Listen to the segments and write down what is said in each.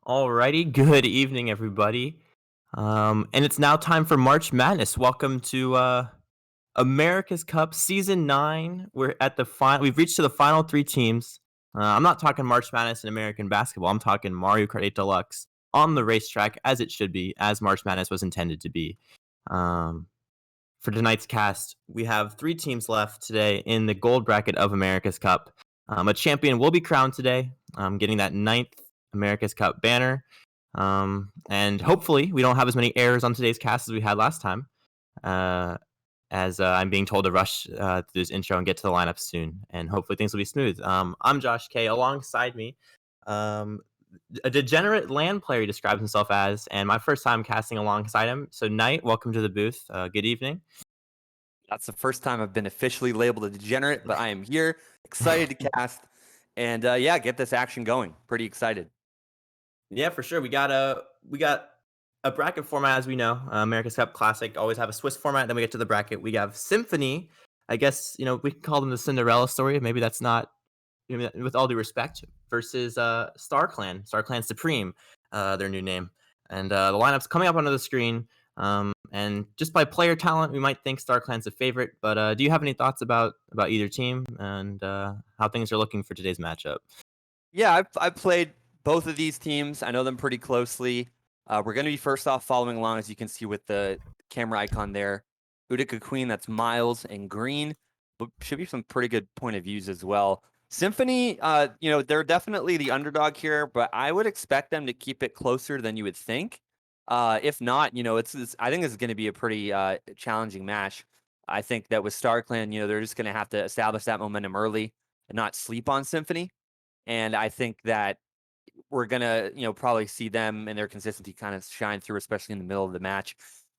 Alrighty, good evening, everybody. And it's now time for March Madness. Welcome to America's Cup Season 9. We're at the final. We've reached to the final three teams. I'm not talking March Madness in American basketball. I'm talking Mario Kart 8 Deluxe on the racetrack, as it should be, as March Madness was intended to be. Um, for tonight's cast, we have three teams left today in the gold bracket of America's Cup. A champion will be crowned today, getting that ninth America's Cup banner. And hopefully, we don't have as many errors on today's cast as we had last time. As I'm being told to rush through this intro and get to the lineup soon, and hopefully things will be smooth. I'm Josh K. Alongside me, a degenerate LAN player he describes himself as, and my first time casting alongside him. So, Knight, welcome to the booth. Good evening. That's the first time I've been officially labeled a degenerate, but I am here, excited to cast, and get this action going. Pretty excited. Yeah, for sure. We got a bracket format, as we know. America's Cup Classic always have a Swiss format. Then we get to the bracket. We have Symphony. I guess we can call them the Cinderella story. Maybe that's not, with all due respect, versus StarClan Supreme, their new name. And the lineup's coming up onto the screen. And just by player talent, we might think StarClan's a favorite. But do you have any thoughts about either team and how things are looking for today's matchup? Yeah, I've played both of these teams. I know them pretty closely. We're going to be first off following along, as you can see with the camera icon there. Utica Queen, that's Miles and Green. But should be some pretty good point of views as well. Symphony, they're definitely the underdog here, but I would expect them to keep it closer than you would think. If not, I think it's going to be a pretty challenging match. I think that with StarClan, they're just going to have to establish that momentum early and not sleep on Symphony. And I think that we're gonna, probably see them and their consistency kind of shine through, especially in the middle of the match.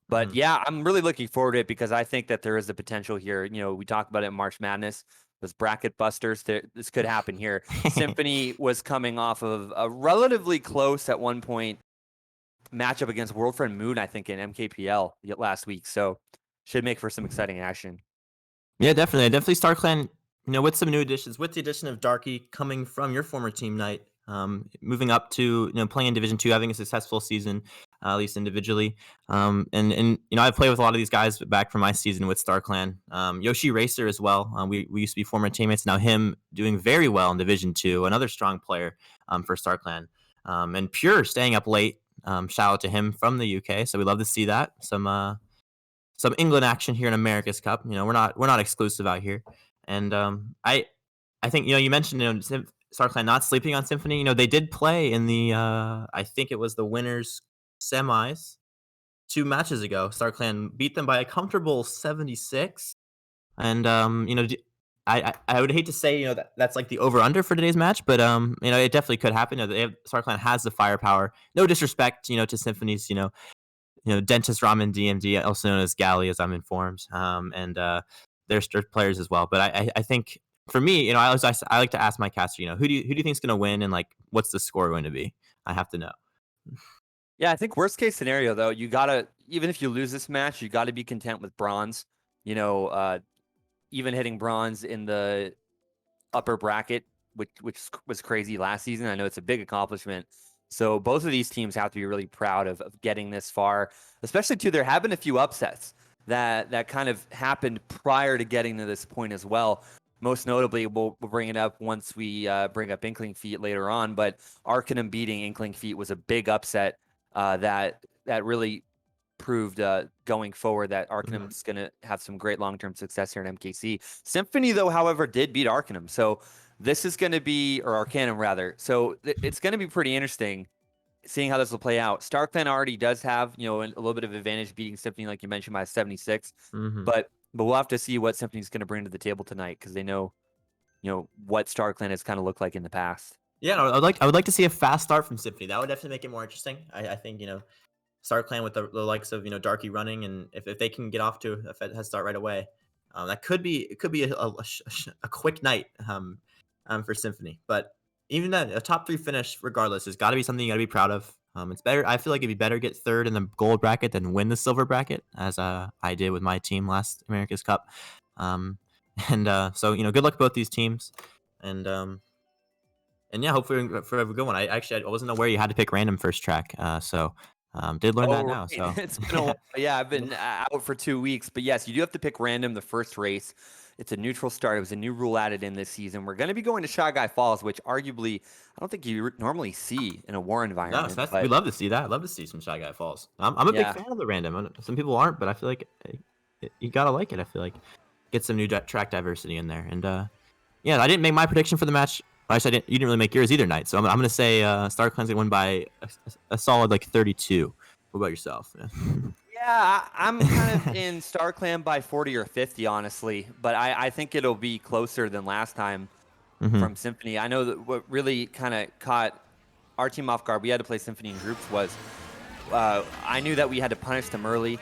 But yeah, I'm really looking forward to it because I think that there is the potential here. We talk about it in March Madness, those bracket busters. This could happen here. Symphony was coming off of a relatively close at one point matchup against World Friend Moon, I think, in MKPL last week. So should make for some exciting action. Yeah, definitely. Definitely StarClan, with some new additions, with the addition of Darky coming from your former team, Knight, moving up to, playing in Division 2, having a successful season, at least individually. And I've played with a lot of these guys back from my season with StarClan. Yoshi Racer as well. We used to be former teammates. Now him doing very well in Division 2, another strong player for StarClan. And Pure staying up late. Shout out to him from the UK. So we love to see that. Some England action here in America's Cup. We're not exclusive out here. And I think you mentioned StarClan not sleeping on Symphony. They did play in the I think it was the winners semis 2 matches ago. StarClan beat them by a comfortable 76. And I would hate to say that's like the over under for today's match, but it definitely could happen. StarClan has the firepower. No disrespect to Symphony's Dentist Ramen DMD, also known as Galley, as I'm informed, and they're players as well. But I think for me, I like to ask my caster, who do you think is going to win, and like what's the score going to be? I have to know. Yeah, I think worst case scenario though, you gotta, even if you lose this match, you gotta be content with bronze. Even hitting bronze in the upper bracket, which was crazy last season. I know it's a big accomplishment. So both of these teams have to be really proud of getting this far, especially too. There have been a few upsets that kind of happened prior to getting to this point as well. Most notably, we'll bring it up once we bring up Inkling Feet later on. But Arcanum beating Inkling Feet was a big upset that really proved going forward that Arcanum's going to have some great long-term success here in MKC. Symphony, though, however, did beat Arcanum. So this is going to be, or Arcanum rather. So it's going to be pretty interesting seeing how this will play out. StarClan already does have, a little bit of advantage beating Symphony, like you mentioned, by 76. But we'll have to see what Symphony's going to bring to the table tonight because they know, what StarClan has kind of looked like in the past. Yeah, I would like to see a fast start from Symphony. That would definitely make it more interesting. I think StarClan with the likes of Darky running, and if they can get off to a head start right away, that could be a quick night for Symphony. But even then, a top 3 finish, regardless, has got to be something you got to be proud of. It's better. I feel like it'd be better get third in the gold bracket than win the silver bracket, as I did with my team last America's Cup. So good luck to both these teams, and And yeah, hopefully for a good one. I wasn't aware you had to pick random first track, so did learn that Oh, now. right. So It's been a while. Yeah, I've been out for 2 weeks, but yes, you do have to pick random the first race. It's a neutral start. It was a new rule added in this season. We're going to be going to Shy Guy Falls, which arguably I don't think you normally see in a war no, so environment. we But love to see that. I love to see some Shy Guy Falls. I'm a big yeah, fan of the random. Some people aren't, but I feel like you gotta like it. I feel like get some new track diversity in there. And yeah, I didn't make my prediction for the match. Actually, I didn't. You didn't really make yours either, Knight. So I'm gonna say Star Cleanse win by a solid like 32. What about yourself? yeah, I'm kind of in Star Clan by 40 or 50, honestly. But I think it'll be closer than last time Hmm. from Symphony. I know that what really kind of caught our team off guard, we had to play Symphony in groups, was I knew that we had to punish them early,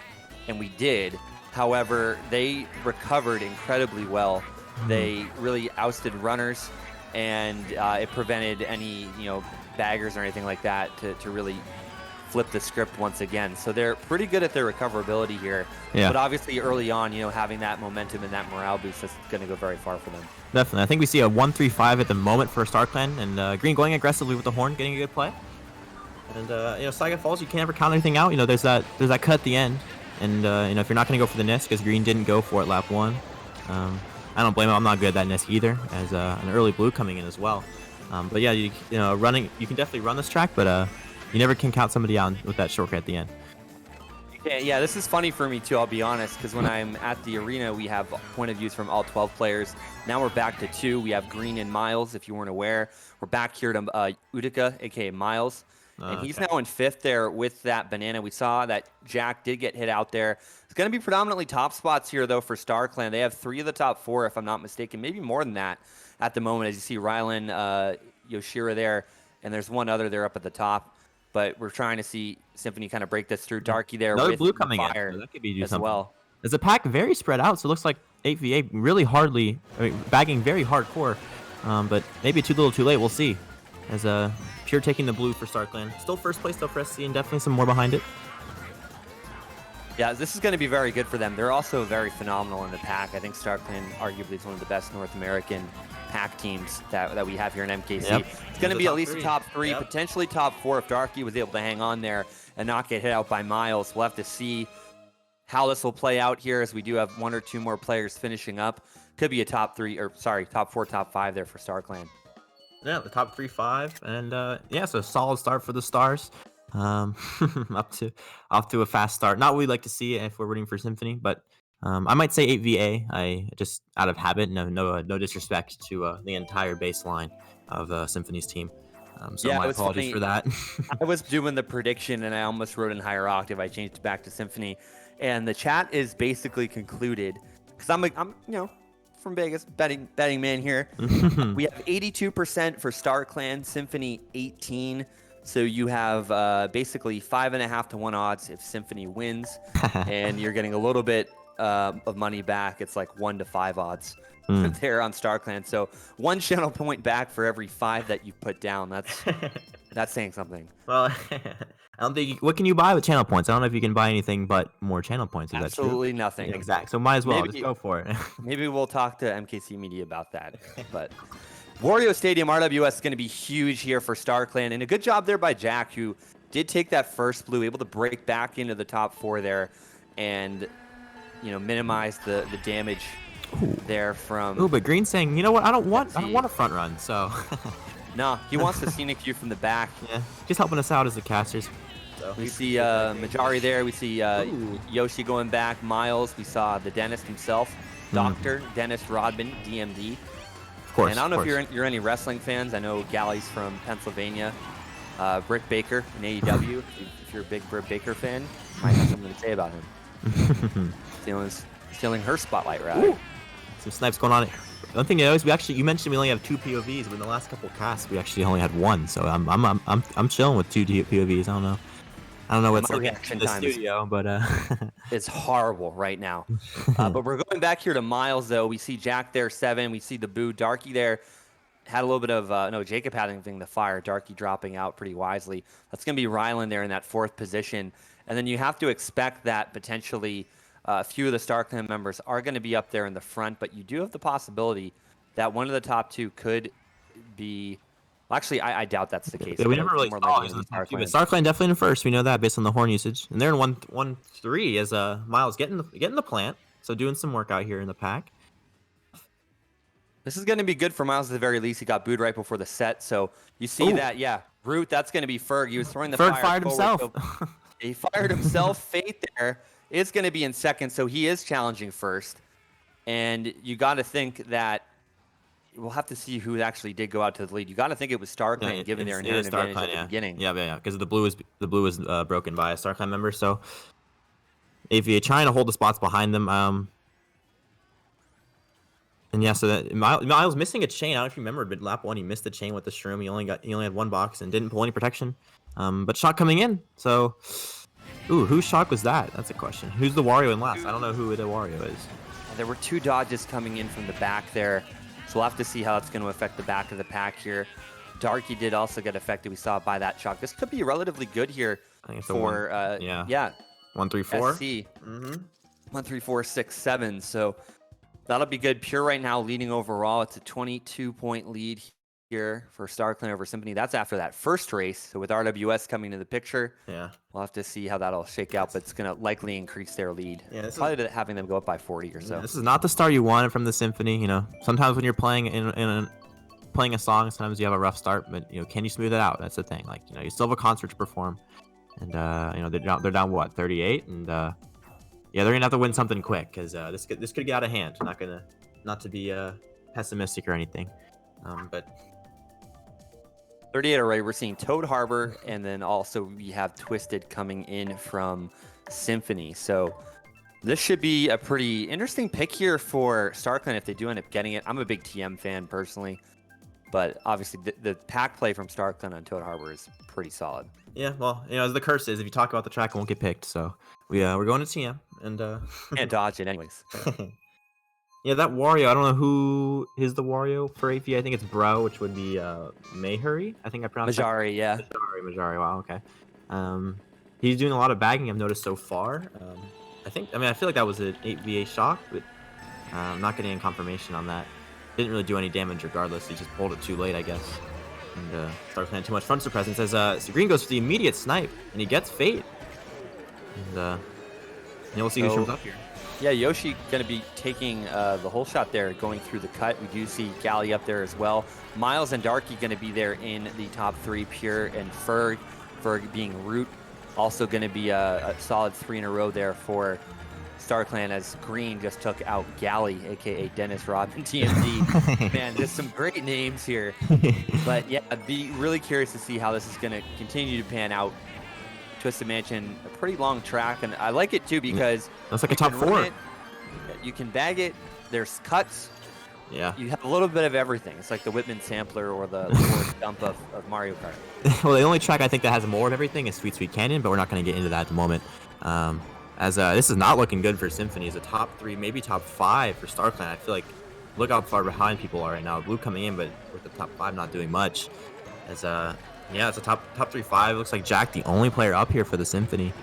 and we did. However, they recovered incredibly well. They really ousted runners, and it prevented any baggers or anything like that to really flip the script once again. So they're pretty good at their recoverability here. Yeah, But obviously, early on, having that momentum and that morale boost, that's going to go very far for them. definitely. I think we see a 1-3-5 at the moment for Star Clan, and Green going aggressively with the horn, getting a good play. And Shy Guy Falls, you can't ever count anything out. There's that cut at the end, and if you're not gonna go for the Nisk, because Green didn't go for it lap one, I don't blame him. I'm not good at that Nisk either, as an early blue coming in as well. But yeah, running, you can definitely run this track, but you never can count somebody out with that shortcut at the end. Yeah, this is funny for me too, I'll be honest, because when I'm at the arena, we have point of views from all 12 players. Now we're back to 2. We have Green and Miles, if you weren't aware. We're back here to Utica, aka Miles. And he's Okay. now in 5th there with that banana. We saw that Jack did get hit out there. It's going to be predominantly top spots here, though, for Star Clan. They have 3 of the top 4, if I'm not mistaken, maybe more than that at the moment, as you see Rylan, Yoshira there, and there's one other there up at the top. But we're trying to see Symphony kind of break this through. Darky there Another with blue the coming in, fire so that could be do as something. well. There's a pack very spread out, so it looks like 8v8 really hardly, bagging very hardcore, but maybe too little too late. We'll see. As Pure taking the blue for Star Clan. Still first place though for SC, and definitely some more behind it. Yeah, this is going to be very good for them. They're also very phenomenal in the pack. I think Star Clan arguably is one of the best North American pack teams that we have here in MKC. Yep. It's going to be at least three. a top 3, Yep. potentially top 4 if Darky was able to hang on there and not get hit out by Miles. We'll have to see how this will play out here, as we do have 1 or 2 more players finishing up. Could be a top 4, top 5 there for Star Clan. Yeah, the top 3-5, and yeah, so solid start for the Stars. Off to a fast start. Not what we like to see if we're rooting for Symphony, but I might say 8v8. I just out of habit. No disrespect to the entire baseline of Symphony's team. So Yeah, my it was apologies funny. for that. I was doing the prediction and I almost wrote in higher octave. I changed it back to Symphony, and the chat is basically concluded, because I'm from Vegas, betting man here. We have 82% for Star Clan, Symphony 18. So you have basically 5.5 to 1 odds if Symphony wins, and you're getting a little bit of money back. It's like 1 to 5 odds there on Star Clan. So 1 channel point back for every 5 that you put down. That's saying something. Well, I don't think. What can you buy with channel points? I don't know if you can buy anything but more channel points. Is that true? Absolutely nothing. Exactly. So might as well Maybe- just go for it. Maybe we'll talk to MKC Media about that. But Wario Stadium RWS is going to be huge here for Star Clan, and a good job there by Jack, who did take that first blue, able to break back into the top 4 there, and minimize the damage there from. Ooh, but Green's saying, you know what? I don't want a front run. So No, he wants the scenic view from the back. yeah, just helping us out as the casters. So We see Majari there. We see Ooh. Yoshi going back. Miles. We saw the dentist himself, Dr. Dennis Rodman, DMD. Of course. And I don't know of if you're any wrestling fans. I know Gally's from Pennsylvania. Britt Baker in AEW. If you're a big Britt Baker fan, you might have something to say about him. Stealing her spotlight, right? Ooh. Some snipes going on. One thing is, you mentioned we only have 2 POVs, but in the last couple casts we actually only had 1. So I'm chilling with 2 POVs. I don't know what's My like reaction in the time is- studio, but It's horrible right now. But we're going back here to Miles, though. We see Jack there, 7. We see the Boo. Darky there had a little bit of, Jacob having the fire. Darky dropping out pretty wisely. That's going to be Rylan there in that 4th position. And then you have to expect that potentially a few of the Star Clan members are going to be up there in the front. But you do have the possibility that one of the top 2 could be Actually, I doubt that's the case. Yeah, we But never it's really more saw likely who's to in be the top two, but StarClan. StarClan definitely in first. We know that based on the horn usage, and they're in 1-3 as Miles getting the plant, so doing some work out here in the pack. This is going to be good for Miles at the very least. He got booed right before the set, so you see Ooh. that, yeah. Root, that's going to be Ferg. He was throwing the Ferg fire fired forward. himself. So he fired himself. Fate there is going to be in second, so he is challenging first. And you got to think that we'll have to see who actually did go out to the lead. You got to think it was StarClan, given their inherent advantage at the beginning. Yeah, because the blue was broken by a StarClan member. So AVA trying to hold the spots behind them. And yeah, so that Miles missing a chain. I don't know if you remember, but lap 1 he missed the chain with the shroom. He only had 1 box and didn't pull any protection. But shock coming in. So, whose shock was that? That's a question. Who's the Wario in last? I don't know who the Wario is. There were 2 dodges coming in from the back there. So we'll have to see how it's going to affect the back of the pack here. Darky did also get affected. We saw it by that shock. This could be relatively good here for yeah 1, 3, 4. SC. 1, 3, 4, 6, 7. So that'll be good. Pure right now leading overall. It's a 22-point lead here for StarClan over Symphony. That's after that first race. So with RWS coming to the picture, yeah, we'll have to see how that'll shake out, but it's going to likely increase their lead. Yeah, probably having them go up by 40 or so. Yeah, this is not the start you wanted from the Symphony. You know, sometimes when you're playing playing a song, sometimes you have a rough start, but can you smooth it out? That's the thing. Like, you still have a concert to perform, and they're down what, 38, and yeah, they're gonna have to win something quick because this could get out of hand. Not to be pessimistic or anything, but 38 already. We're seeing Toad Harbor, and then also we have Twisted coming in from Symphony. So this should be a pretty interesting pick here for StarClan if they do end up getting it. I'm a big TM fan personally, but obviously the pack play from StarClan on Toad Harbor is pretty solid. Yeah, well, as the curse is, if you talk about the track, it won't get picked. So we're going to TM and can't dodge it anyways. Yeah, that Wario, I don't know who is the Wario for AP. I think it's Bro, which would be Mayhuri. I think I pronounced Majari, yeah. Majari, wow, okay. He's doing a lot of bagging I've noticed so far. I feel like that was an 8VA shock, but I'm not getting any confirmation on that. Didn't really do any damage regardless. He just pulled it too late, I guess. And starts playing too much frontier presence as so Green goes for the immediate snipe, and he gets Fate. And we'll see who shows up here. Yeah, Yoshi going to be taking the whole shot there, going through the cut. We do see Gally up there as well. Miles and Darky going to be there in the top 3, Pure and Ferg. Ferg being Root. Also going to be a solid 3 in a row there for StarClan as Green just took out Gally, a.k.a. Dennis Rodman TMD. Man, just some great names here. But yeah, I'd be really curious to see how this is going to continue to pan out. Twisted Mansion, a pretty long track, and I like it too because that's like a top 4. You can bag it. There's cuts. Yeah. You have a little bit of everything. It's like the Whitman sampler or the Ford dump of Mario Kart. Well, the only track I think that has more of everything is Sweet Sweet Canyon, but we're not going to get into that at the moment. As this is not looking good for Symphony. It's a top 3, maybe top 5 for StarClan. I feel like look how far behind people are right now. Blue coming in, but with the top 5 not doing much. As yeah, it's a top 3-5. Looks like Jack the only player up here for the Symphony.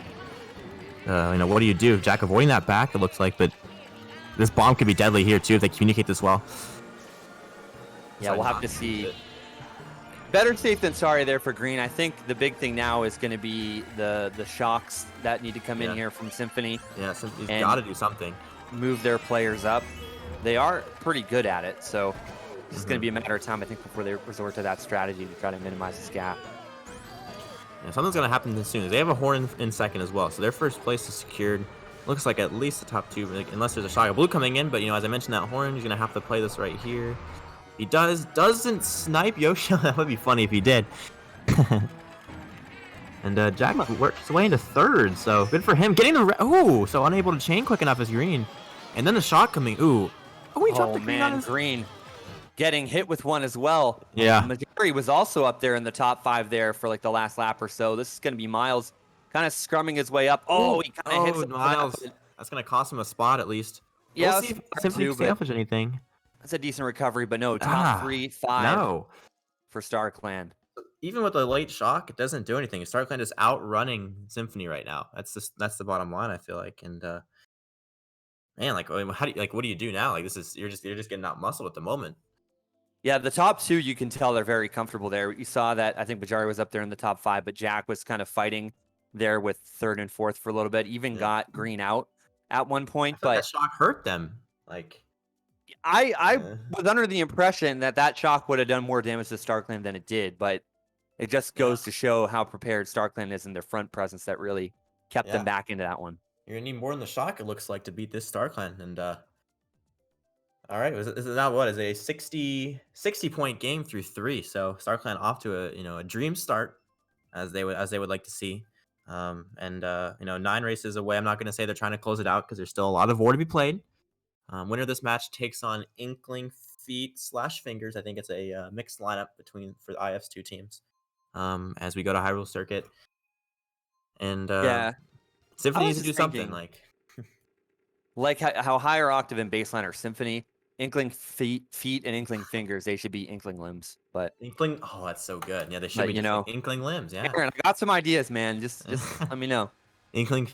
What do you do? Jack avoiding that back, it looks like, but this bomb could be deadly here too if they communicate this well. Yeah, we'll have to see. Better safe than sorry there for Green. I think the big thing now is going to be the shocks that need to come in here from Symphony. Yeah, Symphony's got to do something. Move their players up. They are pretty good at it, so it's just going to be a matter of time, I think, before they resort to that strategy to try to minimize this gap. Yeah, something's going to happen soon. They have a horn in second as well, so their first place is secured. Looks like at least the top 2, unless there's a shot of blue coming in. But as I mentioned, that horn, he's going to have to play this right here. He doesn't snipe Yoshi. That would be funny if he did. And Jack works his way into third, so good for him. Getting the so unable to chain quick enough as Green. And then the shot coming. He dropped the Green on his... Green getting hit with one as well. Yeah. Majari was also up there in the top 5 there for like the last lap or so. This is going to be Miles kind of scrumming his way up. He kind of hits Miles. That's going to cost him a spot at least. Yeah, we'll see if Symphony can salvage anything. That's a decent recovery, but no, top 3, 5 for StarClan. Even with a late shock, it doesn't do anything. StarClan is outrunning Symphony right now. That's the bottom line, I feel like. And man, what do you do now? Like you're just getting out muscled at the moment. Yeah, the top two, you can tell they're very comfortable there. You saw that I think Bajari was up there in the top 5, but Jack was kind of fighting there with third and fourth for a little bit. Even Yeah. got Green out at one I point. feel like But that shock hurt them. Like, I uh, was under the impression that that shock would have done more damage to StarClan than it did. But it just yeah, goes to show how prepared StarClan is in their front presence that really kept them yeah. back into that one. You're gonna need more than the shock, it looks like, to beat this StarClan. And all right, is it now what is it, a 60 point game through 3? So StarClan off to a dream start, as they would like to see. And 9 races away. I'm not gonna say they're trying to close it out because there's still a lot of war to be played. Winner of this match takes on Inkling Feet slash Fingers. I think it's a mixed lineup for the IF's 2 teams. As we go to Hyrule Circuit, and Yeah, I Symphony was needs to do just something. thinking, like how higher octave and baseline are Symphony, Inkling feet, and Inkling fingers. They should be Inkling limbs. But Inkling. Oh, that's so good. Yeah, they should be you just like know, Inkling limbs. Yeah. Aaron, I got some ideas, man. Just let me know. Inkling.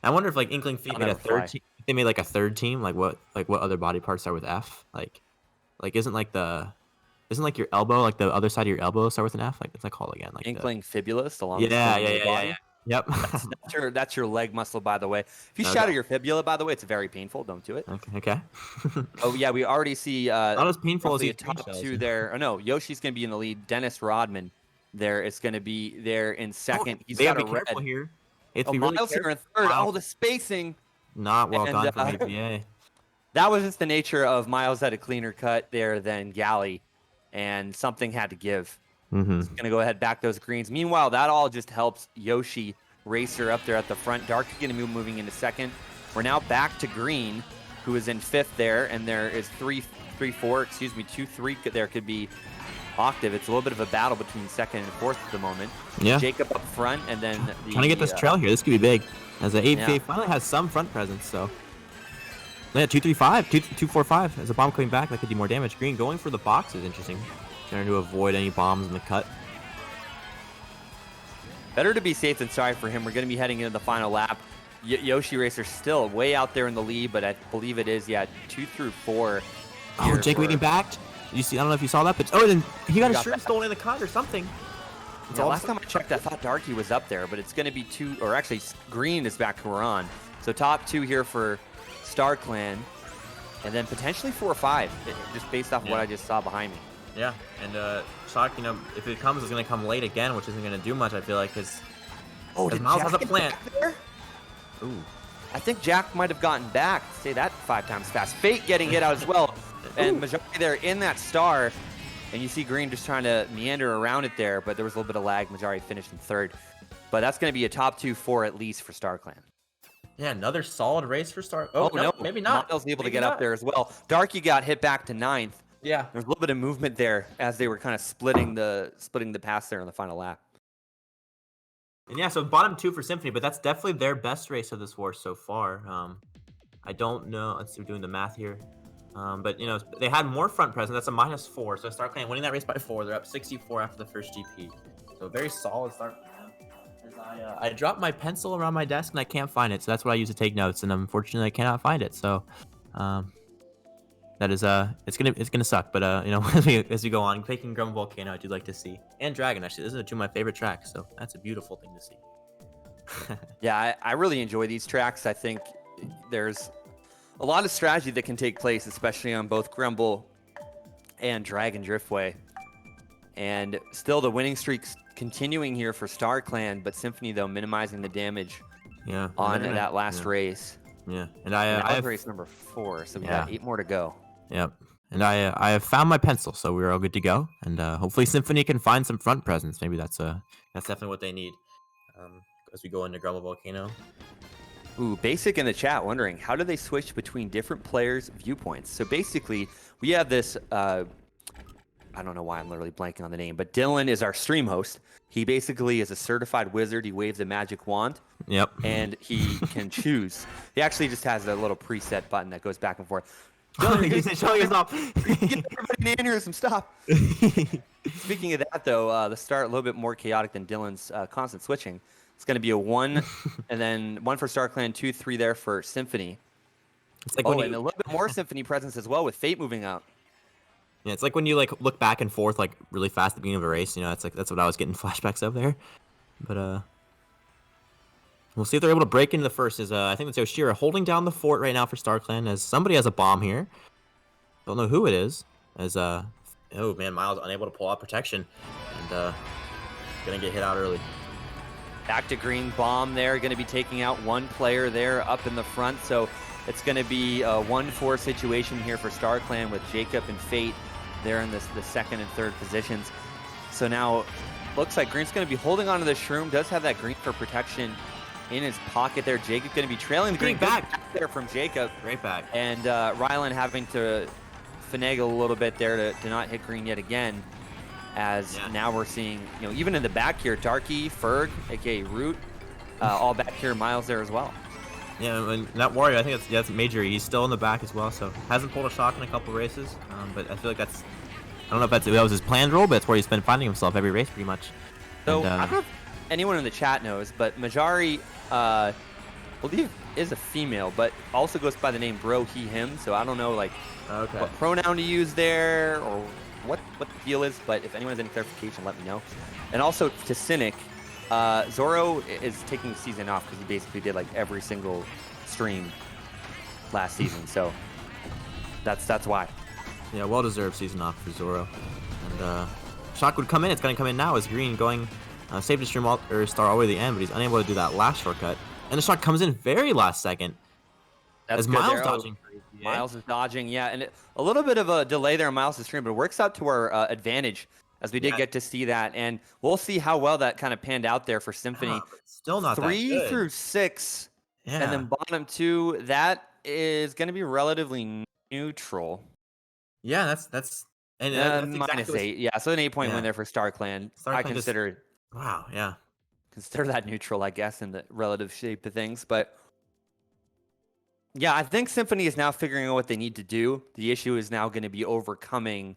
I wonder if like Inkling Feet I'll made a never third fly. team. If they made like a third team, like what other body parts start with F? Like isn't your elbow, like the other side of your elbow start with an F? Like what's that called again? Like the Inkling fibulus, the longest yeah, bone yeah, in yeah, your yeah, yeah. body. Yep. That's your leg muscle, by the way. If you Okay. shatter your fibula, by the way, it's very painful. Don't do it. Okay. Oh yeah, we already see Not as painful as roughly a these green top shells. 2 there. Oh no, Yoshi's gonna be in the lead. Dennis Rodman there is gonna be there in second. He's They got gotta a be red. careful here. It's Oh, be really Miles here careful. in third. Wow. Oh, the spacing. Not well And, done from APA. That was just the nature of Miles had a cleaner cut there than Galley, and something had to give. Mm-hmm. He's gonna go ahead back those greens. Meanwhile, that all just helps Yoshi Racer up there at the front. Dark gonna be moving into second. We're now back to Green, who is in fifth there, and there is 2-3. There could be Octave. It's a little bit of a battle between second and fourth at the moment. Yeah. Jacob up front, and then Trying to get this trail here. This could be big. As the APA Yeah. finally has some front presence, so. Yeah, 2-3-5, 2-4-5. As a bomb coming back, that could do more damage. Green going for the box is interesting. Trying to avoid any bombs in the cut. Better to be safe than sorry for him. We're going to be heading into the final lap. Yoshi Racer still way out there in the lead, but I believe it is, 2 through 4. Oh, Jacob getting backed. You see? I don't know if you saw that, but then he got his shirt stolen in the cut or something. Yeah, last time I checked, I thought Darky was up there, but it's going to be 2, or actually Green is back to where we're on. So top 2 here for StarClan, and then potentially 4 or 5, just based off what I just saw behind me. Yeah, and Shock, if it comes, it's going to come late again, which isn't going to do much, I feel like, because did Miles Jack has a get plant. back there? Ooh. I think Jack might have gotten back. Say that 5 times fast. Fate getting hit out as well. And Majari there in that star. And you see Green just trying to meander around it there, but there was a little bit of lag. Majari finished in third. But that's going to be a top 2-4 at least for StarClan. Yeah, another solid race for Star. Oh, no, maybe not. Miles able to Maybe get not. up there as well. Darky got hit back to 9th. Yeah. There's a little bit of movement there as they were kind of splitting the pass there on the final lap. And yeah, so bottom 2 for Symphony, but that's definitely their best race of this war so far. I don't know. Let's see, we're doing the math here. But they had more front presence. That's a -4. So StarClan winning that race by 4. They're up 64 after the first GP. So very solid start. As I dropped my pencil around my desk and I can't find it. So that's what I use to take notes. And unfortunately, I cannot find it. So that is it's gonna suck. But as we go on, taking Grum Volcano, I do like to see, and Dragon. Actually, this is 2 of my favorite tracks. So that's a beautiful thing to see. Yeah, I really enjoy these tracks. I think there's a lot of strategy that can take place, especially on both Grumble and Dragon Driftway. And still the winning streak's continuing here for StarClan, but Symphony, though, minimizing the damage on that last race. Yeah, and I have race number 4, so we got 8 more to go. Yep. And I have found my pencil, so we're all good to go. And hopefully Symphony can find some front presence. Maybe that's definitely what they need as we go into Grumble Volcano. Ooh, Basic in the chat wondering, how do they switch between different players' viewpoints? So basically, we have this, I don't know why I'm literally blanking on the name, but Dylan is our stream host. He basically is a certified wizard. He waves a magic wand. Yep. And he can choose. He actually just has a little preset button that goes back and forth. He's showing us off. Get everybody in here some stuff. Speaking of that, though, the start a little bit more chaotic than Dylan's constant switching. It's going to be a 1, and then 1 for StarClan, 2, 3 there for Symphony. It's like and a little bit more Symphony presence as well with Fate moving out. Yeah, it's like when you like look back and forth like really fast at the beginning of a race. You know, that's what I was getting flashbacks of there. But we'll see if they're able to break into the first. I think it's Yoshira holding down the fort right now for StarClan as somebody has a bomb here. Don't know who it is. Oh man, Miles unable to pull out protection and gonna get hit out early. Back to green bomb there, going to be taking out one player there up in the front. So it's going to be a 1-4 situation here for StarClan with Jacob and Fate there in the second and third positions. So now looks like Green's going to be holding on to the Shroom. Does have that green for protection in his pocket there. Jacob going to be trailing the green back there from Jacob. Great back. And Rylan having to finagle a little bit there to not hit green yet again. As now we're seeing, even in the back here, Darky, Ferg, aka Root, all back here, Miles there as well. Yeah, and that Warrior, I think that's Major. He's still in the back as well, so hasn't pulled a shock in a couple races. But I feel like I don't know if that was his planned role, but it's where he's been finding himself every race pretty much. So I don't know if anyone in the chat knows, but Majari, I believe, is a female, but also goes by the name Bro, he, him. So I don't know what pronoun to use there or what the deal is, but if anyone has any clarification, let me know. And also to Cynic, Zoro is taking the season off because he basically did like every single stream last season, so that's why. Yeah, well-deserved season off for Zoro. And shock would come in. It's going to come in now as Green going save the stream or star all the way to the end, but he's unable to do that last shortcut. And the shock comes in very last second. That's as Miles dodging. Miles is dodging, yeah, and a little bit of a delay there on Miles' stream, but it works out to our advantage as we did get to see that, and we'll see how well that kind of panned out there for Symphony. Still not 3 that good. through 6, and then bottom 2. That is going to be relatively neutral. Yeah, that's -8. exactly Yeah, so an 8-point win there for StarClan. I consider. Wow, yeah. Consider that neutral, I guess, in the relative shape of things, but. Yeah, I think Symphony is now figuring out what they need to do. The issue is now going to be overcoming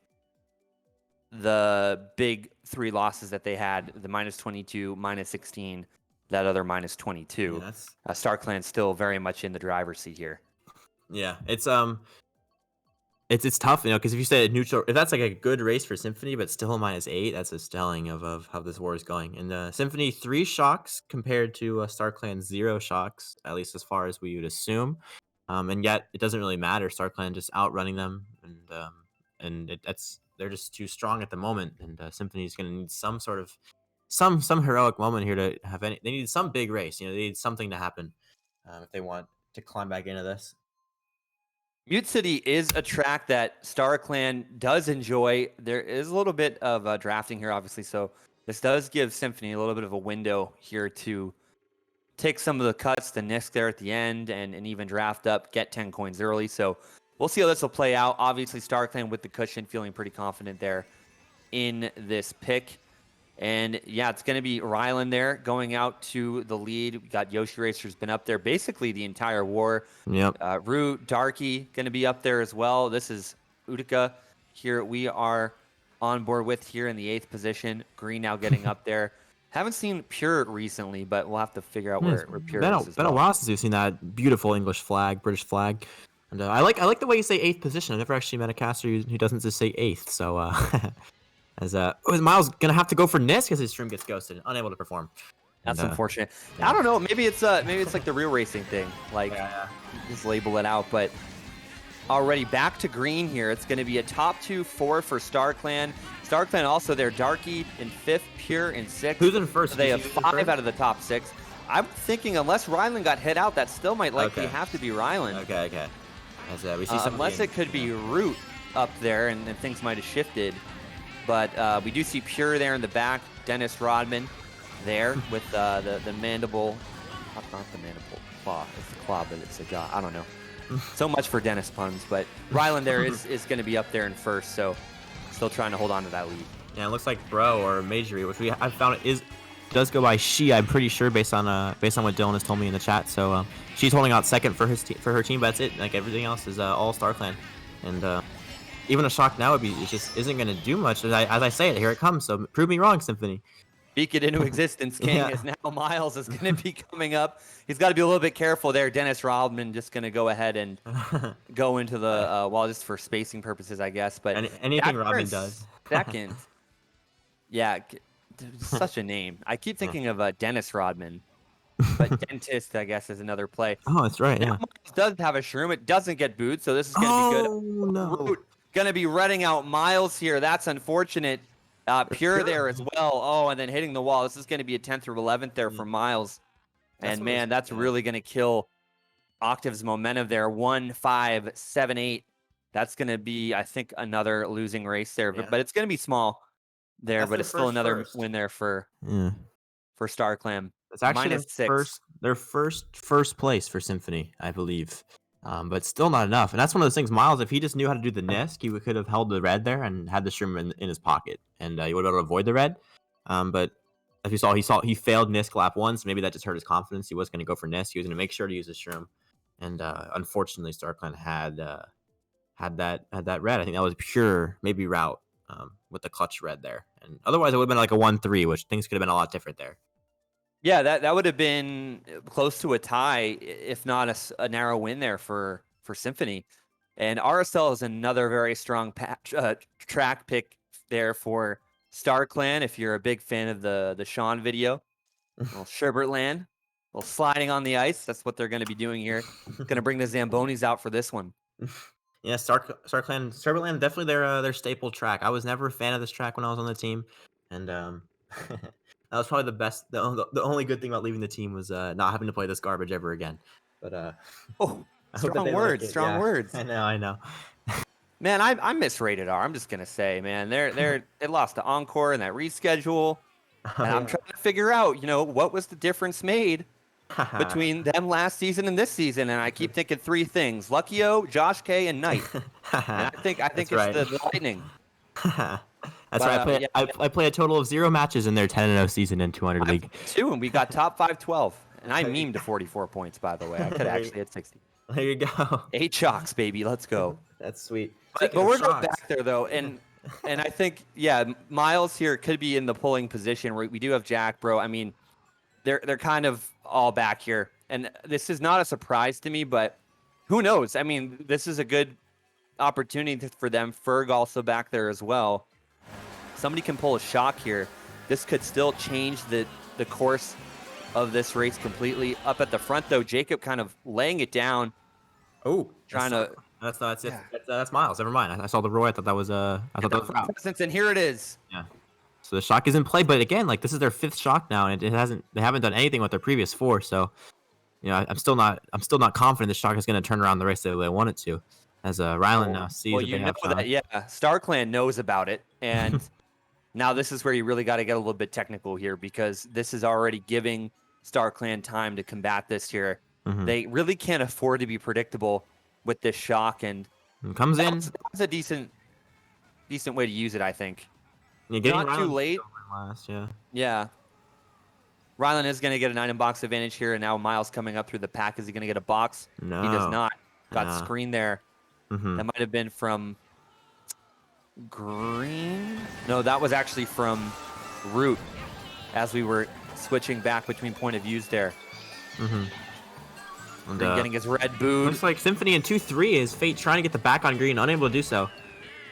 the big 3 losses that they had, the -22, -16, that other -22. Yeah, StarClan's still very much in the driver's seat here. Yeah, it's tough, because if you say neutral, if that's like a good race for Symphony, but still -8, that's just telling of how this war is going. And Symphony 3 shocks compared to StarClan 0 shocks, at least as far as we would assume. And yet it doesn't really matter. StarClan just outrunning them, and they're just too strong at the moment. And Symphony's going to need some sort of some heroic moment here to have any. They need some big race. They need something to happen if they want to climb back into this. Mute City is a track that StarClan does enjoy. There is a little bit of drafting here, obviously, so this does give Symphony a little bit of a window here to take some of the cuts, the Nisk there at the end, and even draft up, get 10 coins early. So we'll see how this will play out. Obviously, StarClan with the cushion, feeling pretty confident there in this pick. And yeah, it's going to be Rylan there going out to the lead. We got Yoshi Racer's been up there basically the entire war. Yep. Root, Darky going to be up there as well. This is Utica here. We are on board with here in the 8th position. Green now getting up there. Haven't seen Pure recently, but we'll have to figure out where Pure is. It's been a while since we've seen that beautiful English flag, British flag. And I like the way you say 8th position. I've never actually met a caster who doesn't just say 8th. So is Miles gonna have to go for Nisk because his stream gets ghosted, unable to perform. That's unfortunate. Yeah. I don't know. Maybe it's like the real racing thing. Like just label it out. But already back to green here. It's going to be a top 2-4 for StarClan. StarClan also there. Darky in 5th, Pure in 6th. Who's in first? So they have 5 out of the top 6. I'm thinking unless Rylan got hit out, that still might likely have to be Rylan. Okay. As we see unless it could be Root up there, and things might have shifted. But we do see Pure there in the back. Dennis Rodman there with the mandible. Not the mandible claw. It's the claw, but it's a jaw. I don't know. So much for Dennis puns. But Rylan there is going to be up there in first, so still trying to hold on to that lead. Yeah, it looks like Bro or Majory, which I found does go by she. I'm pretty sure based on what Dylan has told me in the chat. So she's holding out second for her team, but that's it. Like everything else is all StarClan, and even a shock now it just isn't going to do much. As I say it, here it comes. So prove me wrong, Symphony. speak it into existence, King, Yeah. as now Miles is going to be coming up. He's got to be a little bit careful there. Dennis Rodman just going to go ahead and go into the well, just for spacing purposes, I guess. But Anything back there in Rodman does. second, yeah, dude, such a name. I keep thinking of Dennis Rodman, but dentist, I guess, is another play. Oh, that's right. Now Yeah. Miles does have a shroom. It doesn't get booed, so this is going to be good. Oh no. Root going to be running out Miles here. That's unfortunate. Pure there as well. Oh, and then hitting the wall. This is going to be a 10th or 11th there for Miles. And man, that's really going to kill Octave's momentum there. 1, 5, 7, 8. That's going to be, I think, another losing race there. Yeah. But it's going to be small there. That's but their it's still another first. win there for Yeah. StarClan. It's actually -6. their first place for Symphony, I believe. But still not enough. And that's one of those things, Miles, if he just knew how to do the Nisk, he could have held the red there and had the shroom in his pocket. And he would have been able to avoid the red. But as you saw, he failed Nisk lap 1, so maybe that just hurt his confidence. He was going to go for Nisk. He was going to make sure to use his shroom. And unfortunately, StarClan had that red. I think that was pure, maybe route with the clutch red there. And otherwise, it would have been like a 1-3, which things could have been a lot different there. Yeah, that would have been close to a tie, if not a narrow win there for Symphony. And RSL is another very strong track pick there for StarClan. If you're a big fan of the Sean video, little Sherbertland, little sliding on the ice. That's what they're going to be doing here. Going to bring the Zambonis out for this one. Yeah, StarClan, Sherbertland, definitely their staple track. I was never a fan of this track when I was on the team, and that was probably the best. The only good thing about leaving the team was not having to play this garbage ever again. But oh, strong words, strong words. I know. Man, I misrated R. I'm just gonna say, man, they lost to Encore in that reschedule, and I'm trying to figure out, what was the difference made between them last season and this season, and I keep thinking 3 things: Luckyo, Josh K, and Knight. And I think it's right. the Lightning. That's right. I play a total of 0 matches in their 10-0 season in 200 league. 2, and we got top 5-12. And I memed to 44 points, by the way. I could actually hit 60. There you go. 8 shocks, baby. Let's go. That's sweet. But we're going back there, though. And I think, Miles here could be in the pulling position. We do have Jack, bro. I mean, they're kind of all back here. And this is not a surprise to me, but who knows? I mean, this is a good opportunity for them. Ferg also back there as well. Somebody can pull a shock here. This could still change the course of this race completely. Up at the front, though, Jacob kind of laying it down. Oh, trying to. That's Miles. Never mind. I saw the Roy. I thought that was Presence, and here it is. Yeah. So the shock is in play, but again, like this is their 5th shock now, and they haven't done anything with their previous 4. So, I'm still not confident the shock is going to turn around the race the way they want it to. As Rylan now sees that they have shock. StarClan knows about it, and now this is where you really got to get a little bit technical here, because this is already giving StarClan time to combat this here. Mm-hmm. They really can't afford to be predictable with this shock, and it comes in. That's a decent way to use it, I think. Not Rylan too late. Yeah. Rylan is going to get a 9-in-box advantage here, and now Miles coming up through the pack. Is he going to get a box? No. He does not. Got screen there. Mm-hmm. That might have been from Green. No, that was actually from Root, as we were switching back between point of views there. Mm-hmm. And, getting his red booed. Looks like Symphony in 2-3 is Fate trying to get the back on Green, unable to do so.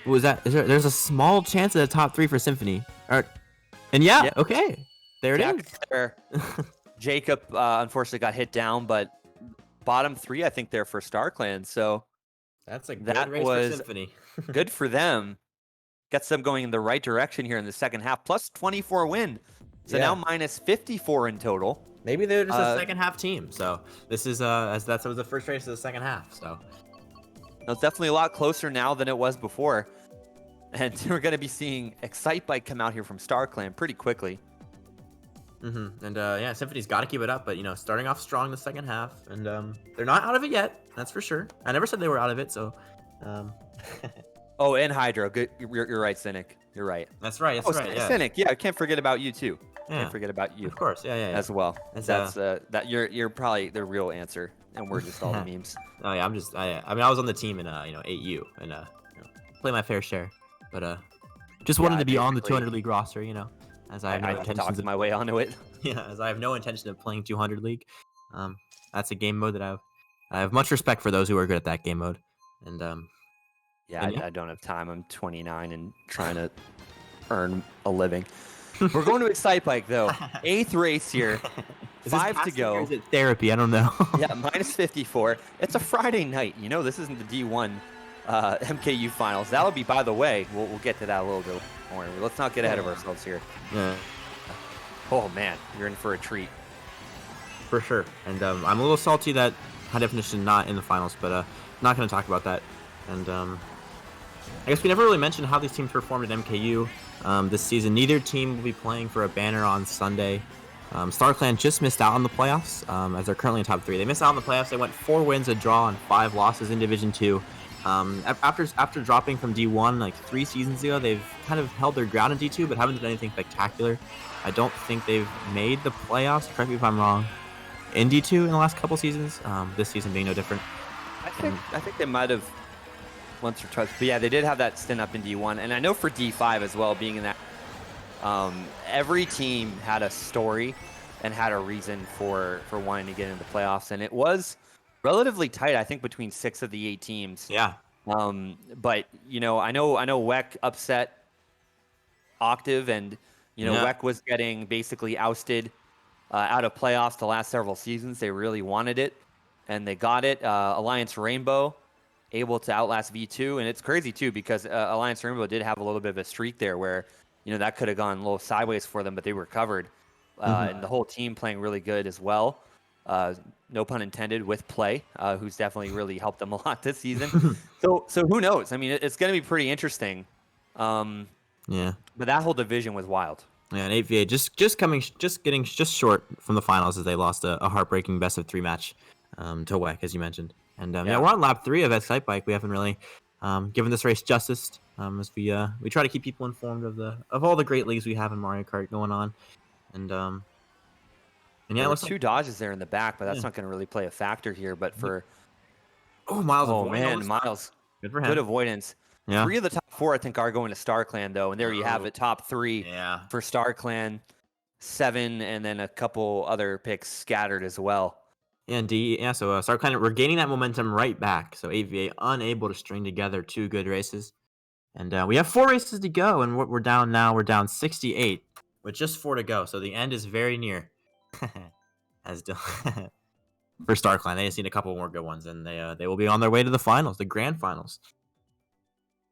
What was that? There's a small chance of the top 3 for Symphony. Okay. There it is. There. Jacob unfortunately got hit down, but bottom 3, I think, there for StarClan. So that's a good race for Symphony. Good for them. Gets them going in the right direction here in the second half. Plus 24 win. So now minus 54 in total. Maybe they're just a second half team. So this is that was the first race of the second half. So it's definitely a lot closer now than it was before. And we're going to be seeing Excitebike come out here from StarClan pretty quickly. Mm-hmm. And Symphony's got to keep it up, but starting off strong the second half, and they're not out of it yet. That's for sure. I never said they were out of it, so. Oh, and Hydro. Good, you're right, Cynic. You're right. That's right. That's right. Yeah. Cynic. Yeah, I can't forget about you too. Yeah. Can't forget about you. Of course. Yeah. As well. That's that you're probably the real answer, and we're just all the memes. Oh yeah, I was on the team in 8U and play my fair share, but just wanted to be on the 200 league roster. as I have no I intentions talked of my way onto it. yeah, as I have no intention of playing 200 League. That's a game mode that I have much respect for those who are good at that game mode. And Yeah, and yeah, I don't have time. I'm 29 and trying to earn a living. We're going to Excite Bike though. 8th race here. is this 5 to casting or go. is it therapy? I don't know. Yeah, minus 54. It's a Friday night. You know, this isn't the D1 MKU finals. That'll be, by the way, we'll get to that a little bit more. Let's not get ahead of ourselves here. Yeah, Oh, man, you're in for a treat. for sure. And I'm a little salty that High Definition not in the finals, but not going to talk about that. And I guess we never really mentioned how these teams performed at MKU this season. Neither team will be playing for a banner on Sunday. StarClan just missed out on the playoffs as they're currently in top 3. They missed out on the playoffs. They went 4 wins, a draw, and 5 losses in Division 2. After dropping from D1 like 3 seasons ago, they've kind of held their ground in D2, but haven't done anything spectacular. I don't think they've made the playoffs, correct me if I'm wrong, in D2 in the last couple seasons, this season being no different. I think they might have once or twice. But yeah, they did have that stint up in D1. And I know for D5 as well, being in that, every team had a story and had a reason for wanting to get into the playoffs. And it was relatively tight, I think, between 6 of the 8 teams. Yeah. But, you know, I know WEC upset Octave, and, you know, WEC was getting basically ousted out of playoffs the last several seasons. They really wanted it, and they got it. Alliance Rainbow able to outlast V2, and it's crazy too because Alliance Rainbow did have a little bit of a streak there where, you know, that could have gone a little sideways for them, but they recovered. And the whole team playing really good as well. No pun intended, with Play, who's definitely really helped them a lot this season. So who knows? I mean, it's going to be pretty interesting. Yeah. But that whole division was wild. Yeah, and 8v8 just getting short from the finals as they lost a heartbreaking best of 3 match to WEC, as you mentioned. And yeah, we're on lap 3 of Excite Bike. We haven't really given this race justice as we try to keep people informed of all the great leagues we have in Mario Kart going on. And yeah, there were 2 dodges there in the back, but that's not going to really play a factor here. But for Miles, Miles, good for him. Good avoidance. Yeah. 3 of the top 4, I think, are going to StarClan though, and there you have it, top 3 for StarClan, 7, and then a couple other picks scattered as well. And so StarClan regaining that momentum right back. So 8v8 unable to string together 2 good races. And we have 4 races to go, and what we're down now, we're down 68 with just 4 to go. So the end is very near. As for StarClan, they just need a couple more good ones, and they will be on their way to the finals, the grand finals.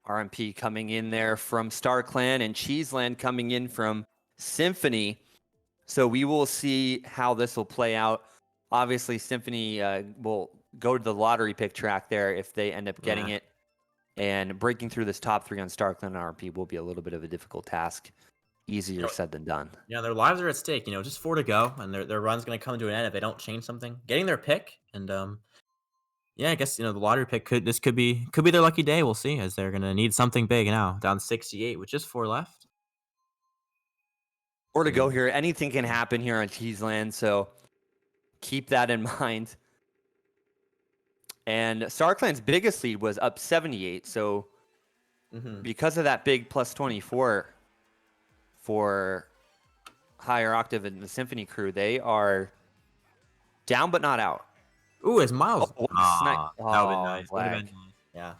RMP coming in there from StarClan, and Cheeseland coming in from Symphony. So we will see how this will play out. Obviously, Symphony will go to the lottery pick track there if they end up getting it. And breaking through this top 3 on StarClan and RMP will be a little bit of a difficult task. Easier said than done. Yeah, their lives are at stake. Just 4 to go, and their run's going to come to an end if they don't change something. Getting their pick, and yeah, I guess the lottery pick could be their lucky day. We'll see, as they're going to need something big now. Down 68 with just 4 left. 4 to go here. Anything can happen here on Cheeseland, so keep that in mind. And StarClan's biggest lead was up 78, so because of that big plus 24 for Higher Octave and the Symphony crew, they are down but not out. Ooh, it's Miles. That would have been nice. Yeah.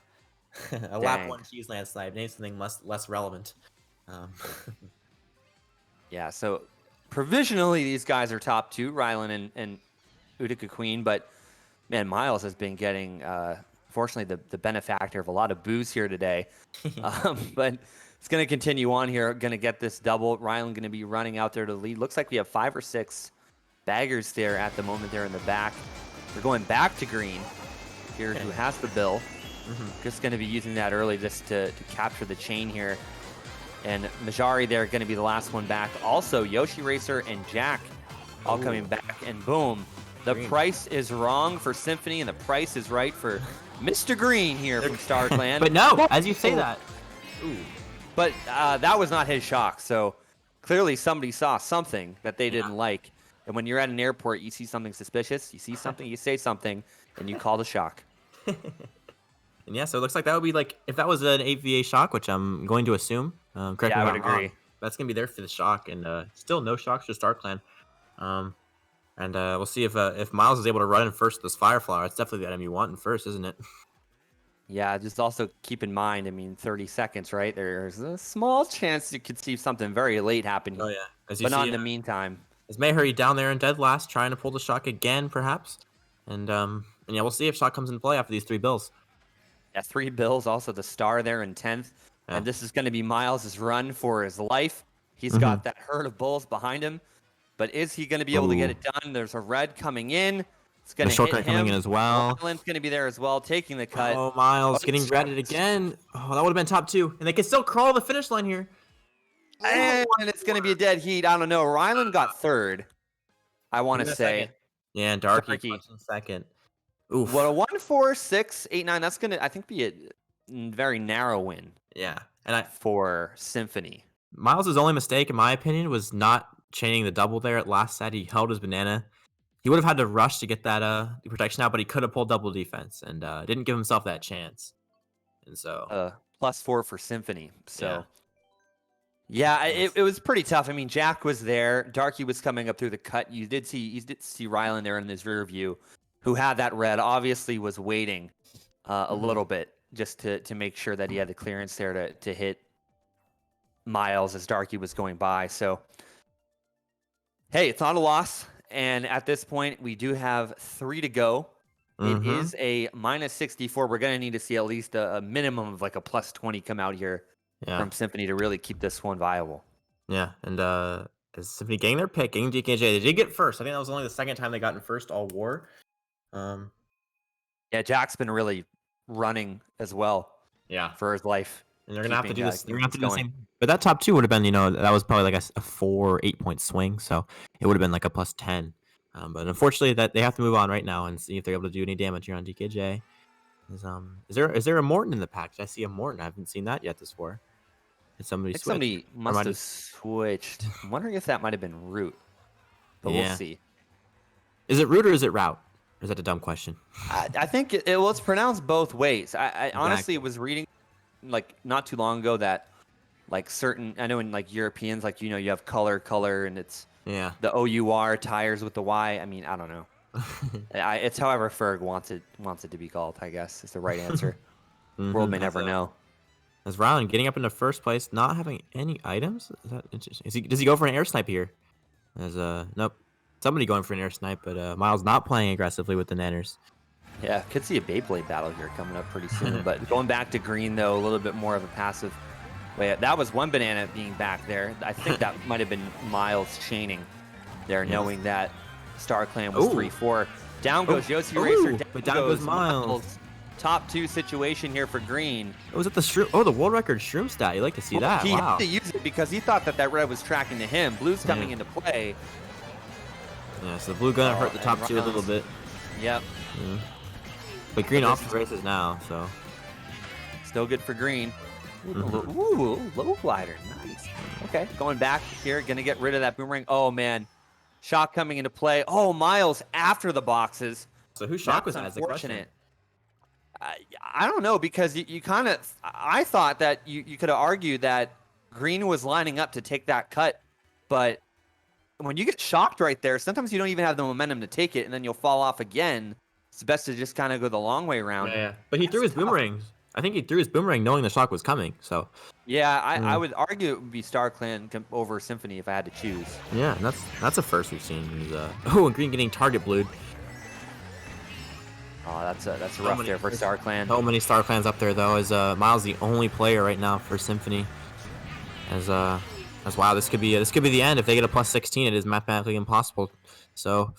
A lap 1 Cheeseland snipe. Name something less relevant. Yeah, so provisionally these guys are top 2, Rylan and Utica Queen, but man, Miles has been getting, fortunately, the benefactor of a lot of boos here today. But it's going to continue on here. Going to get this double. Rylan going to be running out there to lead. Looks like we have 5 or 6 baggers there at the moment there in the back. We're going back to green here, who has the bill. Just going to be using that early just to capture the chain here. And Majari there going to be the last one back. Also, Yoshi Racer and Jack all coming back. And boom. The price is wrong for Symphony, and the price is right for Mr. Green here from StarClan. But no, as you say that. Ooh. But that was not his shock. So clearly somebody saw something that they didn't like. And when you're at an airport, you see something suspicious, you see something, you say something, and you call the shock. And yeah, so it looks like that would be like, if that was an 8v8 shock, which I'm going to assume. Correct me if I would I'm wrong. agree. That's gonna be there for the shock, and still no shocks for StarClan. Um, and we'll see if Miles is able to run in first with this Fireflower. That's definitely the item you want in first, isn't it? Yeah, just also keep in mind, I mean, 30 seconds, right? There's a small chance you could see something very late happening, Oh yeah, as you but not see, in the meantime. is Mayhurry down there in dead last, trying to pull the shock again, perhaps. And yeah, we'll see if shock comes into play after these 3 bills. Yeah, 3 bills, also the star there in 10th. Yeah. And this is going to be Miles's run for his life. He's Mhm. got that herd of bulls behind him. But is he going to be able to get Ooh. it done? There's a red coming in. It's going The to hit shortcut coming in him. as well. Ryland's going to be there as well, taking the cut. Oh, Miles Oh, getting it's- dreaded again. Oh, that would have been top 2, and they can still crawl the finish line here. And it's going to be a dead heat. I don't know. Ryland got third, I want to Who got say. second? Yeah, and Darky Darky. punching second. Oof. What a 1, 4, 6, 8, 9. That's going to, I think, be a very narrow win Yeah, and for Symphony. Miles' only mistake, in my opinion, was not chaining the double there at last set. He held his banana. He would have had to rush to get that protection out, but he could have pulled double defense and didn't give himself that chance. And so, +4 for Symphony. So, yeah, it was pretty tough. I mean, Jack was there. Darky was coming up through the cut. You did see Ryland there in his rear view, who had that red. Obviously, was waiting a little bit just to make sure that he had the clearance there to hit Miles as Darky was going by. So, hey, it's not a loss. And at this point, we do have 3 to go. It is a -64. We're going to need to see at least a minimum of like a +20 come out here from Symphony to really keep this one viable. Yeah, and is Symphony getting their pick? Getting DKJ. They did get first. I think that was only the second time they got in first all war. Yeah, Jack's been really running as well Yeah, for his life. and they're gonna have to do this. keeping They're gonna have to do the going. same. But that top 2 would have been, that was probably like a 4 or 8 point swing. So it would have been like a +10. But unfortunately, that they have to move on right now and see if they're able to do any damage here on DKJ. Is there a Morton in the pack? Did I see a Morton? I haven't seen that yet this war. Did somebody I think switch? somebody must might have have- switched. I'm wondering if that might have been Root, but we'll Yeah. see. Is it root or is it route? Or is that a dumb question? I think it was pronounced both ways. I honestly was reading like not too long ago that like certain, I know in like Europeans, like, you have color, and it's Yeah. the OUR tires with the Y. I mean, I don't know. It's however Ferg wants it to be called, I guess, is the right answer. World may never know. As Ryland getting up into first place, not having any items? Is that interesting? Does he go for an air snipe here? Nope. Somebody going for an air snipe, but Miles not playing aggressively with the Nanners. Yeah, could see a Beyblade battle here coming up pretty soon. But going back to green, though, a little bit more of a passive. Wait, that was one banana being back there. I think that might have been Miles chaining there, knowing that StarClan was 3-4. Down goes Yossi Racer. But down goes Miles. Top 2 situation here for green. Oh, was it the shroom? Oh, the world record shroom stat. You like to see that? He Wow. had to use it because he thought that red was tracking to him. Blue's coming into play. Yeah, so the blue gonna hurt the top 2 a little bit. Yep. Yeah. But green off the races now, so. Still good for green. Ooh, low glider. Nice. Okay, going back here, gonna get rid of that boomerang. Oh, man. Shock coming into play. Oh, Miles after the boxes. So who shock was That's that? Is the question. unfortunate. I don't know, because you kind of, I thought that you could have argued that green was lining up to take that cut, but when you get shocked right there, sometimes you don't even have the momentum to take it, and then you'll fall off again. It's best to just kind of go the long way around. Yeah. But he threw his boomerangs. I think he threw his boomerang knowing the shock was coming. So. Yeah, I would argue it would be StarClan over Symphony if I had to choose. Yeah, and that's a first we've seen. And green getting target blued. Oh, that's rough there for StarClan. So many StarClans up there though. Is Miles the only player right now for Symphony? As wow, this could be the end. If they get a +16, it is mathematically impossible. So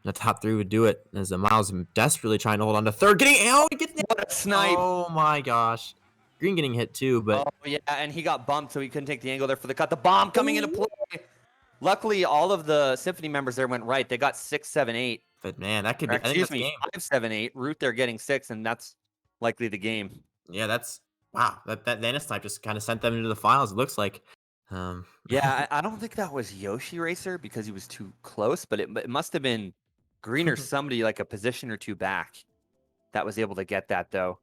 the top 3 would do it. As Miles desperately trying to hold on to third, What a snipe! Oh my gosh, green getting hit too, but yeah, and he got bumped, so he couldn't take the angle there for the cut. The bomb coming into play. Luckily, all of the Symphony members there went right. They got 6, 7, 8. But man, that could be. Excuse me, 5, 7, 8. Root, they're getting 6, and that's likely the game. Yeah, that's wow. That Nana snipe just kind of sent them into the finals. It looks like. Yeah, I don't think that was Yoshi Racer because he was too close, but it must have been green or somebody like a position or 2 back that was able to get that though.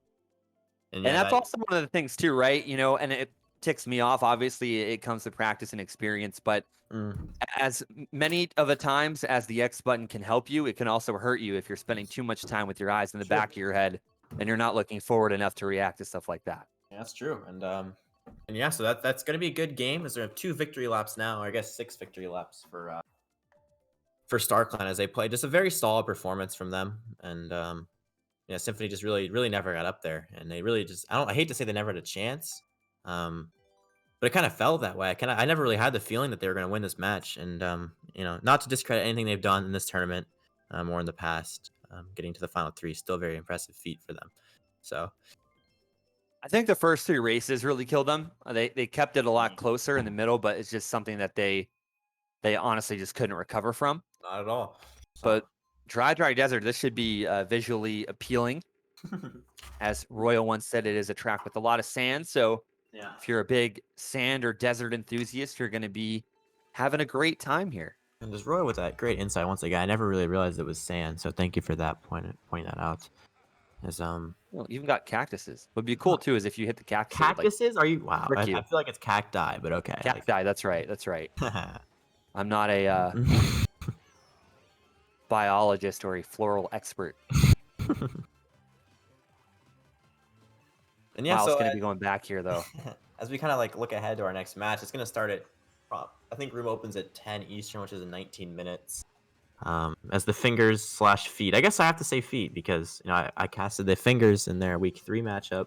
And that's also one of the things too, right? And ticks me off. Obviously, it comes to practice and experience, but as many of the times as the X button can help you, it can also hurt you if you're spending too much time with your eyes in the back of your head and you're not looking forward enough to react to stuff like that. Yeah, that's true. And yeah, so that's gonna be a good game. As there are 2 victory laps now, or I guess 6 victory laps for StarClan as they play. Just a very solid performance from them, and yeah, Symphony just really never got up there, and they really just I hate to say they never had a chance, but it kind of felt that way. I never really had the feeling that they were going to win this match, and you know, not to discredit anything they've done in this tournament or in the past, getting to the final 3, still a very impressive feat for them. So I think the first 3 races really killed them. They kept it a lot closer in the middle, but it's just something that they honestly just couldn't recover from. not at all. But Dry Desert, this should be visually appealing. As Royal once said, it is a track with a lot of sand. So yeah, if you're a big sand or desert enthusiast, you're going to be having a great time here. and just Roy with that great insight once again. I never really realized it was sand, so thank you for that pointing that out. As Well, even got cactuses. What'd be cool too is if you hit the cactus. cactuses? Are you? Wow, I you. feel like it's cacti, but okay. Cacti. That's right. That's right. I'm not a biologist or a floral expert. And yeah, wow, so it's going to be going back here though. as we kind of like look ahead to our next match, it's going to start at I think room opens at 10 Eastern, which is in 19 minutes. As the fingers/feet. I guess I have to say feet because you know I casted the fingers in their week 3 matchup